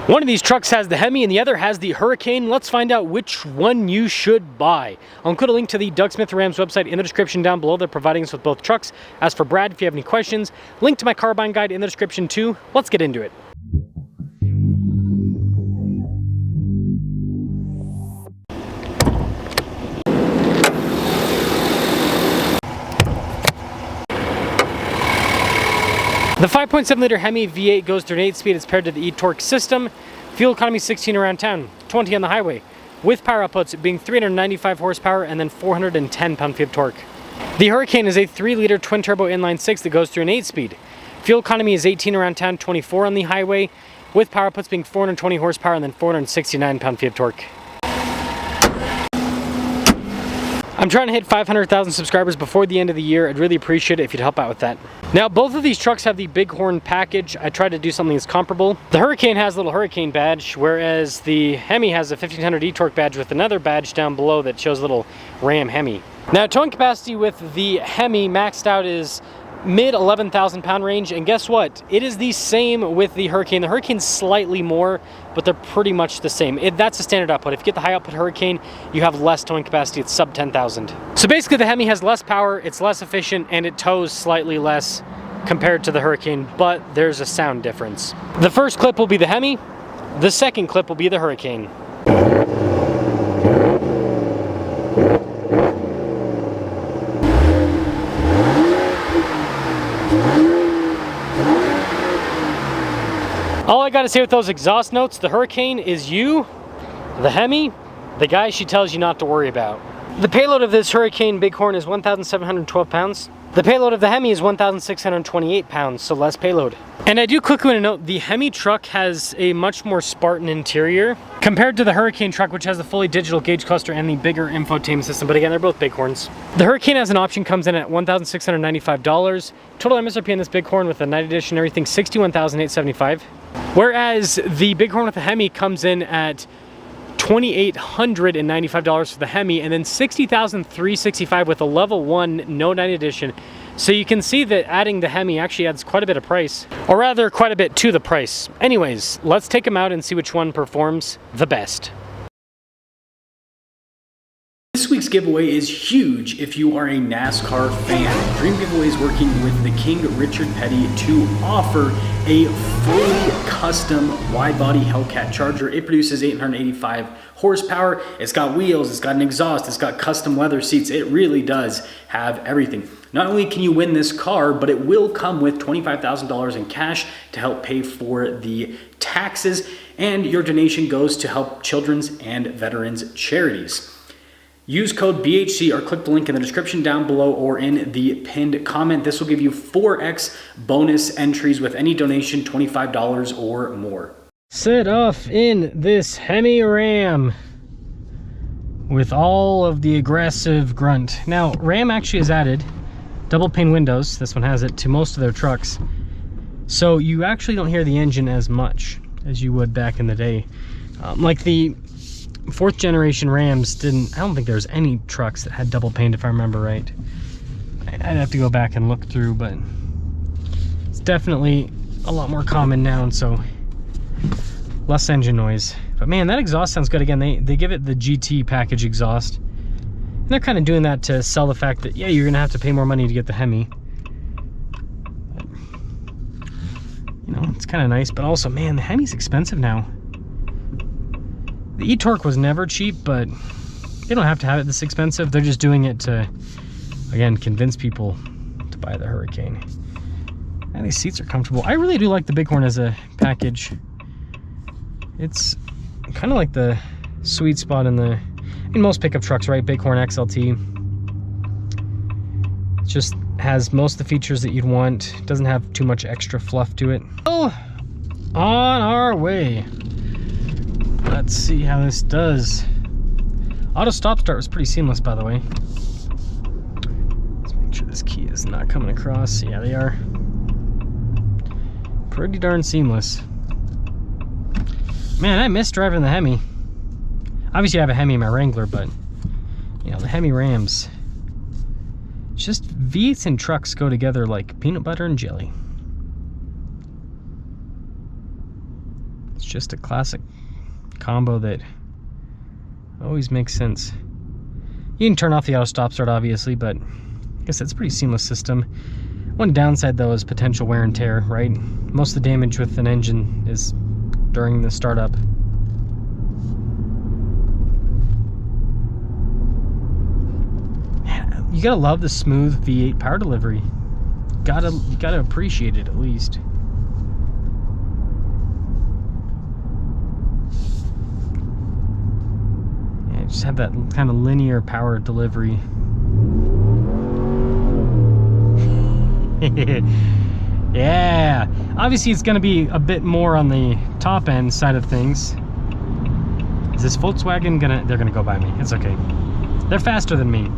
One of these trucks has the Hemi and the other has the Hurricane. Let's find out which one you should buy. I'll include a link to the Doug Smith Rams website in the description down below. They're providing us with both trucks. As for Brad, if you have any questions, link to my car buying guide in the description too. Let's get into it. The 5.7L Hemi V8 goes through an 8-speed. It's paired to the e-torque system. Fuel economy 16 around town, 20 on the highway, with power outputs being 395 horsepower and then 410 pound-feet of torque. The Hurricane is a 3-liter twin-turbo inline-6 that goes through an 8-speed. Fuel economy is 18 around town, 24 on the highway, with power outputs being 420 horsepower and then 469 pound-feet of torque. I'm trying to hit 500,000 subscribers before the end of the year. I'd really appreciate it if you'd help out with that. Now, both of these trucks have the Bighorn package. I tried to do something that's comparable. The Hurricane has a little Hurricane badge, whereas the Hemi has a 1500 e-torque badge with another badge down below that shows a little Ram Hemi. Now, towing capacity with the Hemi maxed out is mid 11,000 pound range, and guess what? It is the same with the Hurricane. The Hurricane's slightly more, but they're pretty much the same. That's the standard output. If you get the high output Hurricane, you have less towing capacity. It's sub 10,000. So basically the Hemi has less power, it's less efficient, and it tows slightly less compared to the Hurricane, but there's a sound difference. The first clip will be the Hemi, the second clip will be the Hurricane. All I gotta say with those exhaust notes, the Hurricane is you, the Hemi, the guy she tells you not to worry about. The payload of this Hurricane Bighorn is 1,712 pounds. The payload of the Hemi is 1,628 pounds, so less payload. And I do quickly want to note, the Hemi truck has a much more Spartan interior compared to the Hurricane truck, which has the fully digital gauge cluster and the bigger infotainment system, but again, they're both Bighorns. The Hurricane as an option comes in at $1,695. Total MSRP in this Bighorn with the night edition and everything, $61,875. Whereas the Bighorn with the Hemi comes in at $2,895 for the Hemi, and then $60,365 with a level 1 no night edition. So you can see that adding the Hemi actually adds quite a bit of price, or rather quite a bit to the price. Anyways, let's take them out and see which one performs the best. This week's giveaway is huge if you are a NASCAR fan. Dream Giveaway is working with the King Richard Petty to offer a fully custom wide-body Hellcat Charger. It produces 885 horsepower. It's got wheels, it's got an exhaust, it's got custom leather seats. It really does have everything. Not only can you win this car, but it will come with $25,000 in cash to help pay for the taxes, and your donation goes to help children's and veterans charities. Use code BHC or click the link in the description down below or in the pinned comment. This will give you 4x bonus entries with any donation, $25 or more. Set off in this Hemi Ram with all of the aggressive grunt. Now, Ram actually has added double pane windows, this one has it, to most of their trucks. So you actually don't hear the engine as much as you would back in the day. Like the 4th generation Rams didn't, I don't think there was any trucks that had double pane, if I remember right. I'd have to go back and look through, but it's definitely a lot more common now, and so less engine noise. But man, that exhaust sounds good. Again, they give it the GT package exhaust, and they're kind of doing that to sell the fact that, yeah, you're gonna have to pay more money to get the Hemi. But, you know, it's kind of nice, but also, man, the Hemi's expensive now. The e-torque was never cheap, but they don't have to have it this expensive. They're just doing it to, again, convince people to buy the Hurricane. And these seats are comfortable. I really do like the Bighorn as a package. It's kind of like the sweet spot in most pickup trucks, right? Bighorn XLT. It just has most of the features that you'd want. It doesn't have too much extra fluff to it. Oh, on our way. Let's see how this does. Auto stop start was pretty seamless, by the way. Let's make sure this key is not coming across. Yeah, they are. Pretty darn seamless. Man, I miss driving the Hemi. Obviously I have a Hemi in my Wrangler, but you know, the Hemi Rams, just V8s and trucks go together like peanut butter and jelly. It's just a classic combo that always makes sense. You can turn off the auto stop start, obviously, but I guess it's a pretty seamless system. One downside, though, is potential wear and tear, right? Most of the damage with an engine is during the startup. You gotta love the smooth V8 power delivery. You gotta appreciate it, at least. Yeah, just have that kind of linear power delivery. Yeah, obviously it's gonna be a bit more on the top end side of things. Is this Volkswagen they're gonna go by me? It's okay. They're faster than me.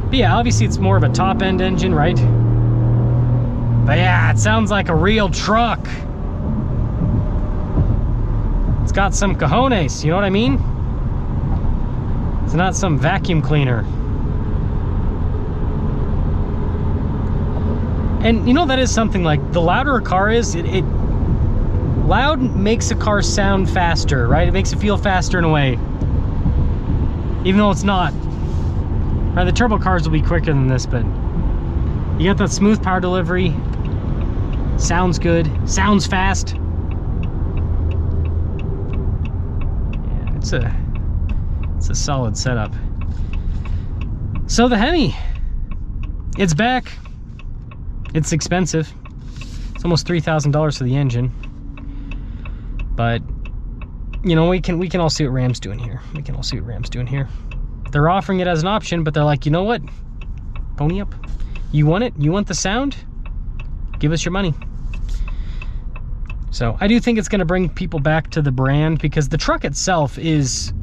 But yeah, obviously it's more of a top-end engine, right? But yeah, it sounds like a real truck. It's got some cojones, you know what I mean? It's not some vacuum cleaner. And you know, that is something, like, the louder a car is, loud makes a car sound faster, right? It makes it feel faster in a way, even though it's not. Right, the turbo cars will be quicker than this, but you got that smooth power delivery. Sounds good. Sounds fast. Yeah, it's a solid setup. So the Hemi, it's back. It's expensive. It's almost $3,000 for the engine. But you know, we can all see what Ram's doing here. We can all see what Ram's doing here. They're offering it as an option, but they're like, you know what? Pony up. You want it? You want the sound? Give us your money. So I do think it's going to bring people back to the brand, because the truck itself is,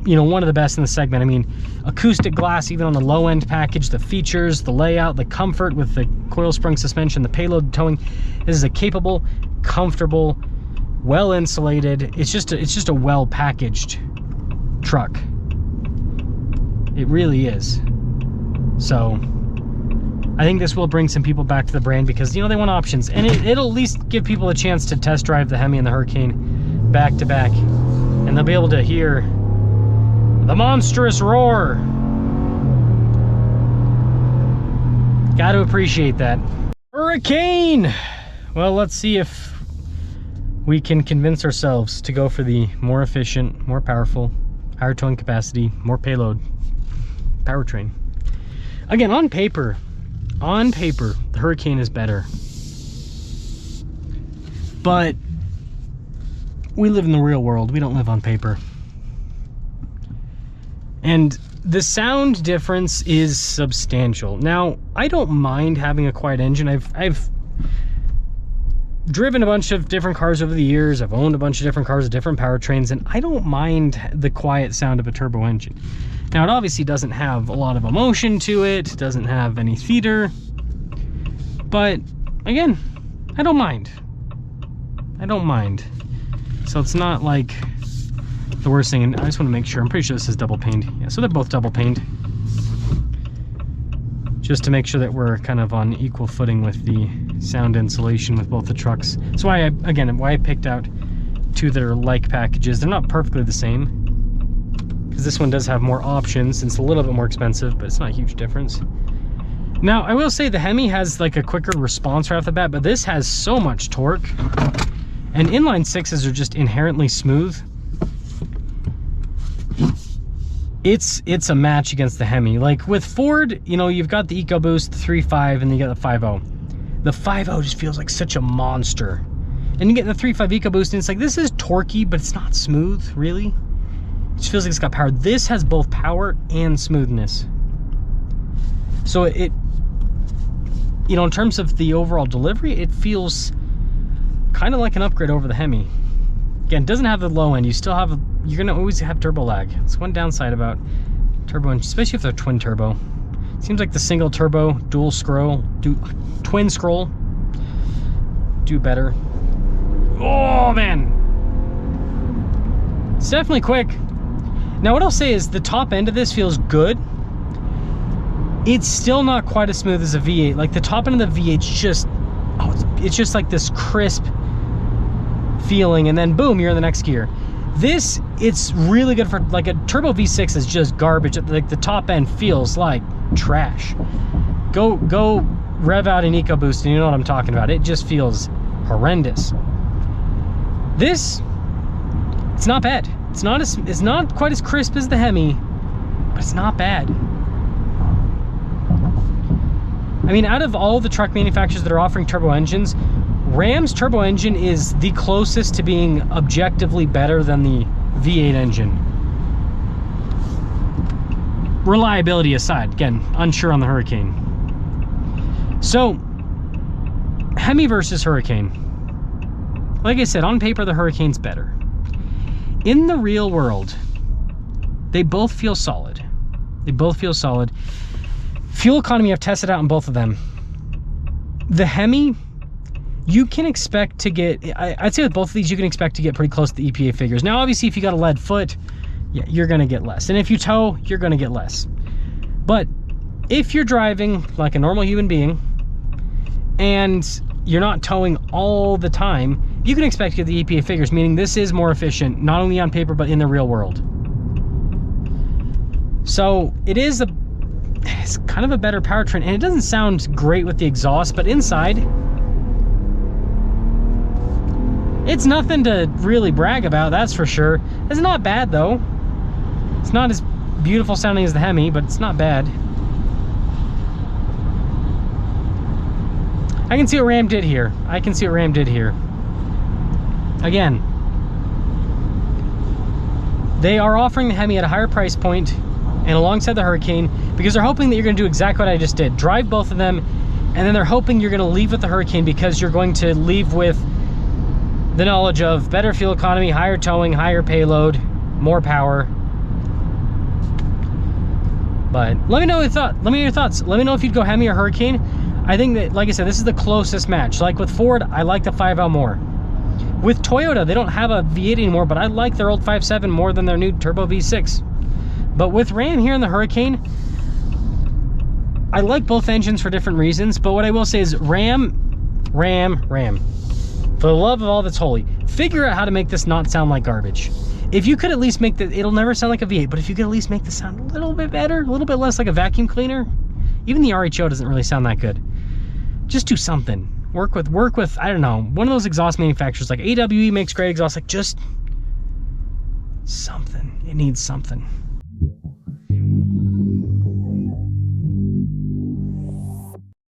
you know, one of the best in the segment. I mean, acoustic glass, even on the low end package, the features, the layout, the comfort with the coil spring suspension, the payload towing. This is a capable, comfortable, well insulated. It's just a well packaged truck. It really is. So I think this will bring some people back to the brand, because, you know, they want options, and it'll at least give people a chance to test drive the Hemi and the Hurricane back to back, and they'll be able to hear the monstrous roar. Got to appreciate that. Hurricane! Well, let's see if we can convince ourselves to go for the more efficient, more powerful, higher towing capacity, more payload powertrain. Again, on paper, the Hurricane is better. But we live in the real world. We don't live on paper. And the sound difference is substantial. Now, I don't mind having a quiet engine. I've driven a bunch of different cars over the years. I've owned a bunch of different cars with different powertrains, and I don't mind the quiet sound of a turbo engine. Now, it obviously doesn't have a lot of emotion to it, doesn't have any theater, but again, I don't mind. I don't mind. So it's not like the worst thing, and I just want to make sure, I'm pretty sure this is double paned. Yeah, so they're both double paned. Just to make sure that we're kind of on equal footing with the sound insulation with both the trucks. That's why I picked out two that are like packages. They're not perfectly the same, because this one does have more options. It's a little bit more expensive, but it's not a huge difference. Now, I will say the Hemi has like a quicker response right off the bat, but this has so much torque. And inline sixes are just inherently smooth. It's a match against the Hemi. Like with Ford, you know, you've got the EcoBoost, the 3.5, and then you got the 5.0. The 5.0 just feels like such a monster. And you get the 3.5 EcoBoost, and it's like, this is torquey, but it's not smooth, really. It just feels like it's got power. This has both power and smoothness. So it, you know, in terms of the overall delivery, it feels kind of like an upgrade over the Hemi. Again, it doesn't have the low end. You still have, you're gonna always have turbo lag. It's one downside about turbo, especially if they're twin turbo. Seems like the single turbo, twin scroll do better. Oh man, it's definitely quick. Now what I'll say is the top end of this feels good. It's still not quite as smooth as a V8. Like the top end of the V8's just, oh, it's just like this crisp feeling, and then boom, you're in the next gear. This, it's really good for, like, a turbo V6 is just garbage. Like, the top end feels like trash. Go rev out an EcoBoost and you know what I'm talking about. It just feels horrendous. This, it's not bad. It's not quite as crisp as the Hemi, but it's not bad. I mean, out of all the truck manufacturers that are offering turbo engines, Ram's turbo engine is the closest to being objectively better than the V8 engine. Reliability aside, again, unsure on the Hurricane. So, Hemi versus Hurricane. Like I said, on paper, the Hurricane's better. In the real world, they both feel solid. They both feel solid. Fuel economy, I've tested out on both of them. The Hemi, you can expect to get, I'd say with both of these, you can expect to get pretty close to the EPA figures. Now, obviously, if you got a lead foot, yeah, you're gonna get less. And if you tow, you're gonna get less. But if you're driving like a normal human being and you're not towing all the time, you can expect to get the EPA figures, meaning this is more efficient, not only on paper, but in the real world. So it's kind of a better powertrain, and it doesn't sound great with the exhaust, but inside, it's nothing to really brag about, that's for sure. It's not bad though. It's not as beautiful sounding as the Hemi, but it's not bad. I can see what Ram did here. I can see what Ram did here. Again, they are offering the Hemi at a higher price point and alongside the Hurricane because they're hoping that you're going to do exactly what I just did. Drive both of them, and then they're hoping you're going to leave with the Hurricane because you're going to leave with the knowledge of better fuel economy, higher towing, higher payload, more power. But let me know your thoughts. Let me know your thoughts. Let me know if you'd go Hemi or Hurricane. I think that, like I said, this is the closest match. Like with Ford, I like the 5L more. With Toyota, they don't have a V8 anymore, but I like their old 5.7 more than their new turbo V6. But with Ram here in the Hurricane, I like both engines for different reasons, but what I will say is Ram. For the love of all that's holy, figure out how to make this not sound like garbage. If you could at least make it'll never sound like a V8, but if you could at least make this sound a little bit better, a little bit less like a vacuum cleaner, even the RHO doesn't really sound that good. Just do something. Work with, I don't know, one of those exhaust manufacturers, like AWE makes great exhaust, like just something. It needs something.